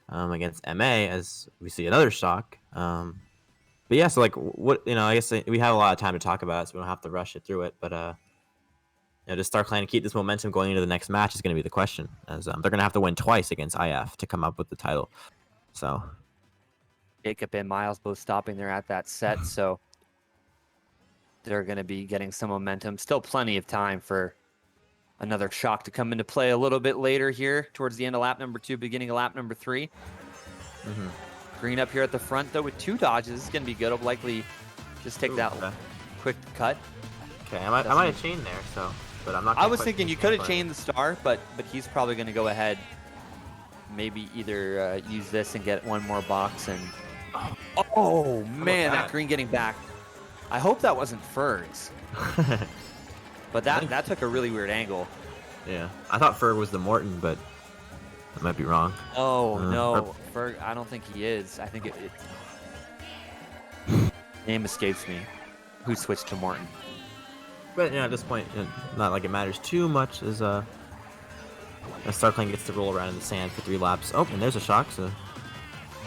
against MA as we see another shock. But yeah, so like what you know, I guess we have a lot of time to talk about it, so we don't have to rush it through it. But you know, does StarClan keep this momentum going into the next match is going to be the question, as they're going to have to win twice against IF to come up with the title. So Jacob and Miles both stopping there at that set, so they're going to be getting some momentum. Still plenty of time for another shock to come into play a little bit later here towards the end of lap number 2, beginning of lap number 3. Green up here at the front, though, with 2 dodges. This is going to be good. I'll likely just take that quick cut. Okay, I might have chained there, so, but I'm not. I was thinking you could have chained the star, but he's probably going to go ahead, maybe either use this and get one more box and. Oh man, that green getting back. I hope that wasn't Ferg's. But that took a really weird angle. Yeah, I thought Ferg was the Morton, but I might be wrong. Oh no, Ferg. I don't think he is. I think it name escapes me. Who switched to Morton? But you know, at this point, not like it matters too much as StarClan gets to roll around in the sand for 3 laps. Oh, and there's a shock. So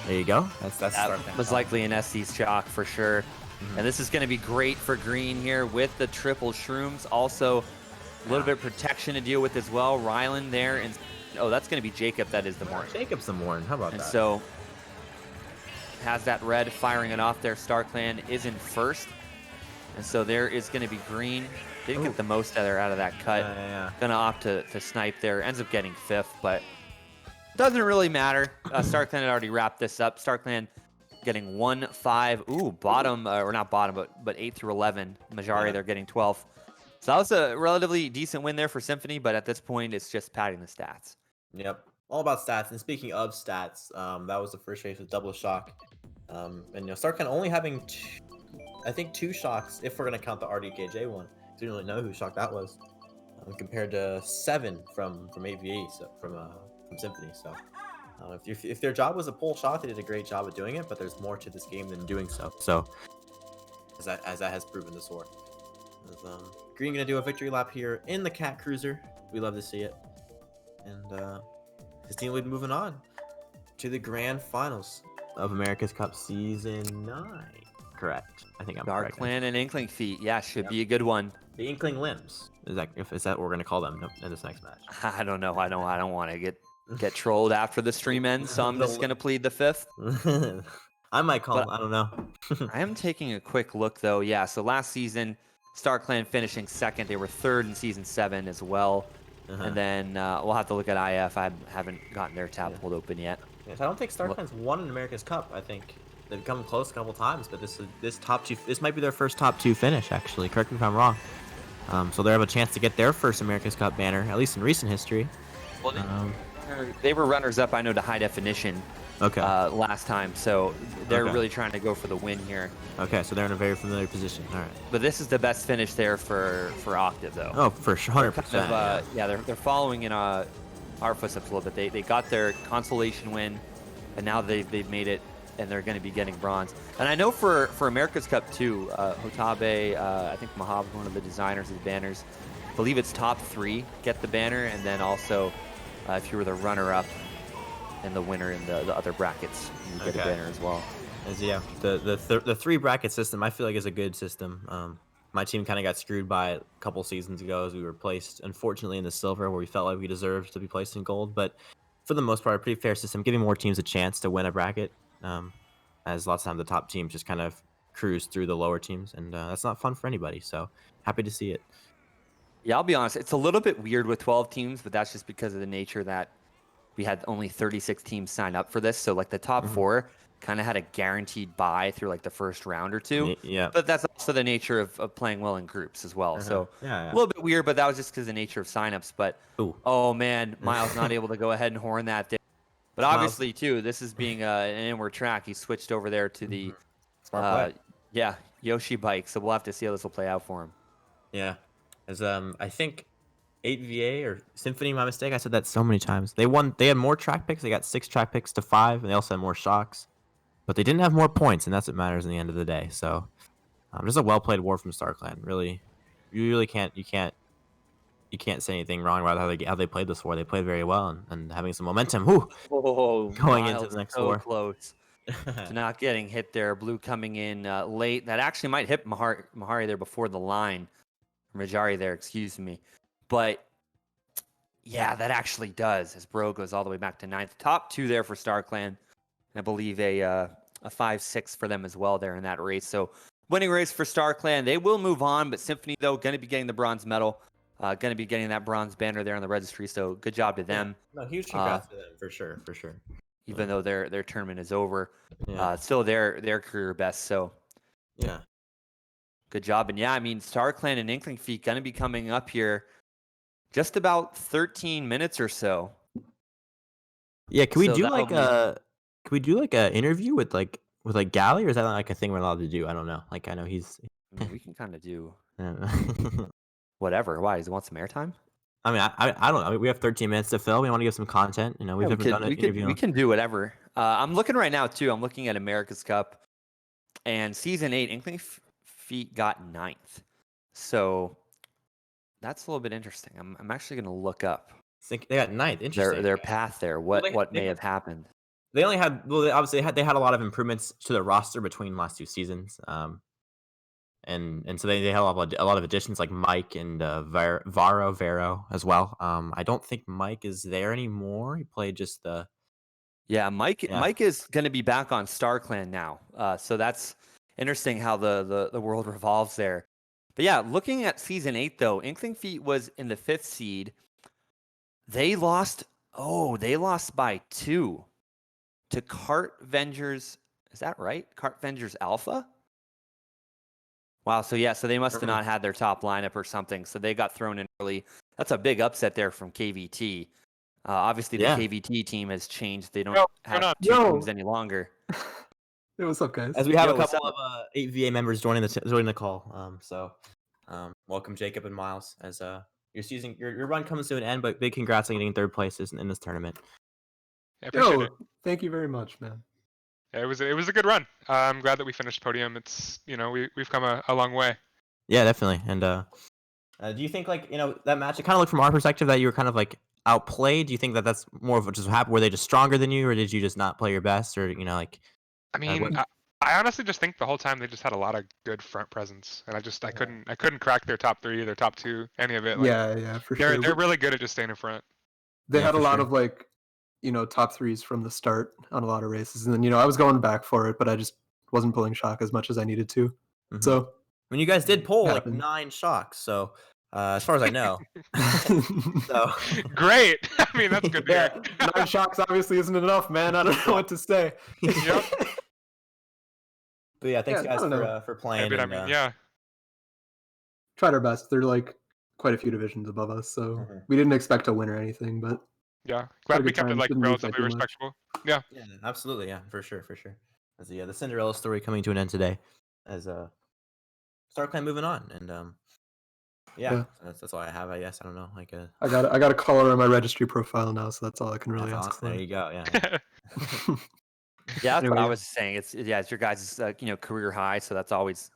there you go. That was likely an SC's shock for sure. And this is going to be great for green here with the triple shrooms. Also, a little bit of protection to deal with as well. Rylan there. And oh, that's going to be Jacob. That is the Morton. Jacob's the Morton. How about that? And so has that red firing it off there. StarClan is in first. And so there is going to be green. Didn't get the most out of that cut. Going to opt to snipe there. Ends up getting 5th, but doesn't really matter. StarClan had already wrapped this up. StarClan getting 1-5. Ooh, bottom, or not bottom, but 8 through 11. Majari, they're getting 12th. So that was a relatively decent win there for Symphony, but at this point, it's just padding the stats. Yep, all about stats. And speaking of stats, that was the first race with double shock. And you know, StarClan only having 2 shocks, if we're gonna count the RDKJ one. Didn't really know who shock that was, compared to 7 from AVA, so from Symphony. So if their job was a pull shot, they did a great job of doing it. But there's more to this game than doing so. So as that has proven this war. Green gonna do a victory lap here in the Cat Cruiser. We love to see it. And his team will be moving on to the grand finals of America's Cup Season 9. Correct. I think I'm correct. StarClan and Inkling Feet. Yeah, should be a good one. The Inkling Limbs. Is that what we're gonna call them in this next match? I don't know. I don't want to get trolled after the stream ends, so I'm just gonna plead the 5th. I might call them. I don't know. I am taking a quick look though. Yeah, so last season, StarClan finishing 2nd. They were 3rd in season 7 as well. And then we'll have to look at IF. I haven't gotten their tab pulled open yet. Yes, I don't think StarClan's won an America's Cup. I think they've come close a couple times, but this top 2. This might be their first top 2 finish. Actually, correct me if I'm wrong. So they have a chance to get their first America's Cup banner, at least in recent history. Well, they were runners-up, I know, to High Definition Okay. last time. So they're Okay. really trying to go for the win here. Okay, so they're in a very familiar position. All right. But this is the best finish there for Octave, though. Oh, for sure, They're 100%. kind of, they're following in our footsteps a little bit. They got their consolation win, and now they've made it, and they're going to be getting bronze. And I know for America's Cup too, Hotabe, I think Mahab, one of the designers of the banners, I believe it's top 3 get the banner, and then also if you were the runner-up and the winner in the other brackets, you get a banner as well. Yeah, the 3 bracket system I feel like is a good system. My team kind of got screwed by it a couple seasons ago as we were placed, unfortunately, in the silver where we felt like we deserved to be placed in gold. But for the most part, a pretty fair system, giving more teams a chance to win a bracket. As lots of times the top teams just kind of cruise through the lower teams, and that's not fun for anybody. So happy to see it. Yeah, I'll be honest. It's a little bit weird with 12 teams, but that's just because of the nature that we had only 36 teams sign up for this. So like the top 4 kind of had a guaranteed bye through like the first round or 2. Yeah. But that's also the nature of playing well in groups as well. So a little bit weird, but that was just because of the nature of signups. But oh man, Miles not able to go ahead and horn that there. But obviously too, this is being an inward track. He switched over there to the Yoshi bike. So we'll have to see how this will play out for him. Yeah, as I think 8VA or Symphony, my mistake. I said that so many times. They won. They had more track picks. They got 6 track picks to 5, and they also had more shocks. But they didn't have more points, and that's what matters in the end of the day. So, just a well played war from StarClan. Really, you really can't say anything wrong about how they played this war. They played very well and having some momentum. Going into the next so war. Close to not getting hit there. Blue coming in late. That actually might hit Mahari there before the line. Majari there, excuse me. But yeah, that actually does, as Bro goes all the way back to 9th. Top 2 there for StarClan. I believe a 5-6 for them as well there in that race. So winning race for StarClan. They will move on, but Symphony, though, going to be getting the bronze medal. Going to be getting that bronze banner there on the registry. So good job to them. No, huge congrats to them for sure. Even though their tournament is over, still their career best. So yeah, good job. And yeah, I mean, StarClan and Inkling Feet going to be coming up here just about 13 minutes or so. Yeah, can we do like a interview with Gally, or is that not like a thing we're allowed to do? I don't know. Like I know he's. I mean, we can kind of do whatever. Why? Does he want some airtime? I mean, I don't know. I mean, we have 13 minutes to fill. We want to give some content. You know, we've never done an interview. We can do whatever. I'm looking right now too. I'm looking at America's Cup, and season 8, Inkling Feet got 9th. So that's a little bit interesting. I'm actually going to look up. They got 9th. Interesting. Their path there. What may have happened? They only had they had a lot of improvements to the roster between last 2 seasons. And so they had a lot of additions like Mike and Vero as well. I don't think Mike is there anymore. He played just the. Yeah, Mike is going to be back on StarClan now. So that's interesting how the world revolves there. But yeah, looking at season 8 though, Inkling Feet was in the 5th seed. They lost by 2 to Cart Vengers. Is that right? Cart Vengers Alpha? Wow, so they must have not had their top lineup or something, so they got thrown in early. That's a big upset there from KVT. Obviously, the KVT team has changed. They don't have 2 teams any longer. Hey, what's up, guys? As we have a couple of 8VA members joining the call. Welcome Jacob and Miles. As your run comes to an end, but big congrats on getting 3rd place in this tournament. I appreciate it. Thank you very much, man. It was a good run. I'm glad that we finished podium. It's we've come a long way. Yeah, definitely. And do you think that match? It kind of looked from our perspective that you were kind of like outplayed. Do you think that that's more of what just happened? Were they just stronger than you, or did you just not play your best, or I mean, I honestly just think the whole time they just had a lot of good front presence, and I couldn't crack their top 3, their top 2, any of it. Yeah, for sure. They're really good at just staying in front. They had a lot of top 3s from the start on a lot of races, and then I was going back for it, but I just wasn't pulling shock as much as I needed to. Mm-hmm. So when you guys did pull 9 shocks, so as far as I know, so great. I mean, that's good. Yeah, 9 shocks obviously isn't enough, man. I don't know what to say. Yep. But yeah, thanks guys for playing. Tried our best. They're quite a few divisions above us, so we didn't expect to win or anything, but Yeah, Had a glad we good kept it time, like didn't lose by relatively too much. respectable. Yeah. Yeah, absolutely. Yeah, for sure, for sure. As the Cinderella story coming to an end today, as StarClan moving on, and Yeah. that's all I have. I guess I don't know, like I got a color on my registry profile now, so that's all I can really that's ask awesome. There for. you go. Yeah. Yeah, that's what Anyway, I yeah. was saying. It's your guys' career high, so that's always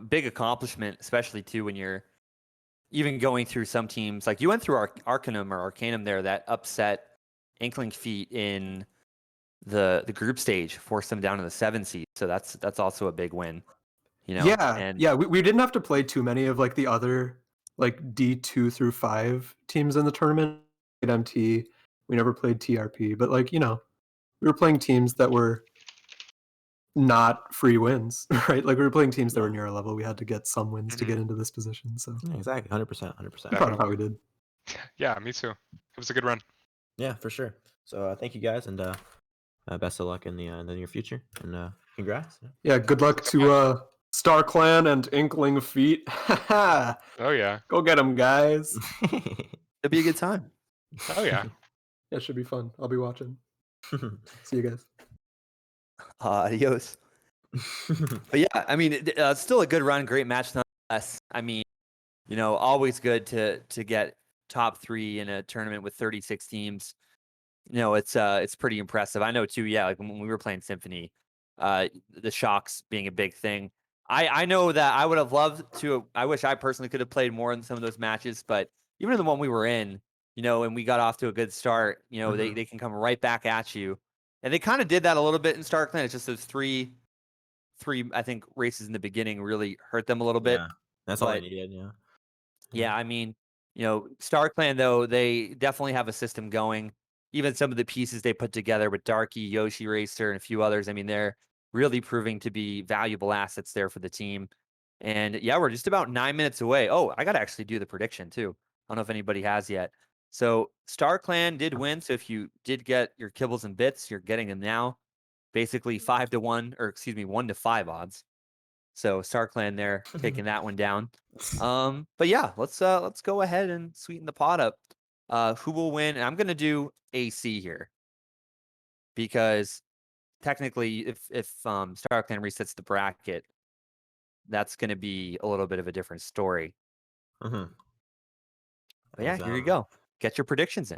big accomplishment, especially too when you're even going through some teams like you went through Arcanum or Arcanum there that upset Inkling Feet in the group stage, forced them down to the 7 seed. So that's also a big win. Yeah, and yeah, we didn't have to play too many of like the other like D2 through 5 teams in the tournament. At MT, we never played TRP, but like, we were playing teams that were not free wins, right? Like we were playing teams that were Yeah. near our level. We had to get some wins to get into this position. So Yeah, exactly. 100%. 100%. I'm proud of how we did. Yeah, me too. It was a good run. Yeah, for sure. So thank you guys, and best of luck in the near future, and congrats. Yeah, good luck to Star Clan and Inkling Feet. Oh yeah. Go get them, guys. it'll be a good time. Oh yeah. Yeah, it should be fun. I'll be watching. See you guys. Adios. But yeah, I mean, it's still a good run, great match nonetheless. I mean, always good to get top 3 in a tournament with 36 teams. It's pretty impressive. I know too. Yeah, like when we were playing Symphony, the shocks being a big thing. I know that I would have loved to. I wish I personally could have played more in some of those matches, but even in the one we were in, and we got off to a good start, they can come right back at you, and they kind of did that a little bit in StarClan. It's just those three I think races in the beginning really hurt them a little bit. Yeah, that's all I But needed. Yeah. yeah, I mean, StarClan though, they definitely have a system going. Even some of the pieces they put together with Darky, Yoshi Racer, and a few others, I mean, they're really proving to be valuable assets there for the team. And yeah, we're just about 9 minutes away. Oh, I got to actually do the prediction too. I don't know if anybody has yet. So StarClan did win. So if you did get your kibbles and bits, you're getting them now. Basically 5-1, or excuse me, 1-5 odds. So StarClan there taking that one down. But yeah, let's go ahead and sweeten the pot up. Who will win? And I'm gonna do AC here because technically, if StarClan resets the bracket, that's gonna be a little bit of a different story. Mm-hmm. But yeah, here you go. Get your predictions in.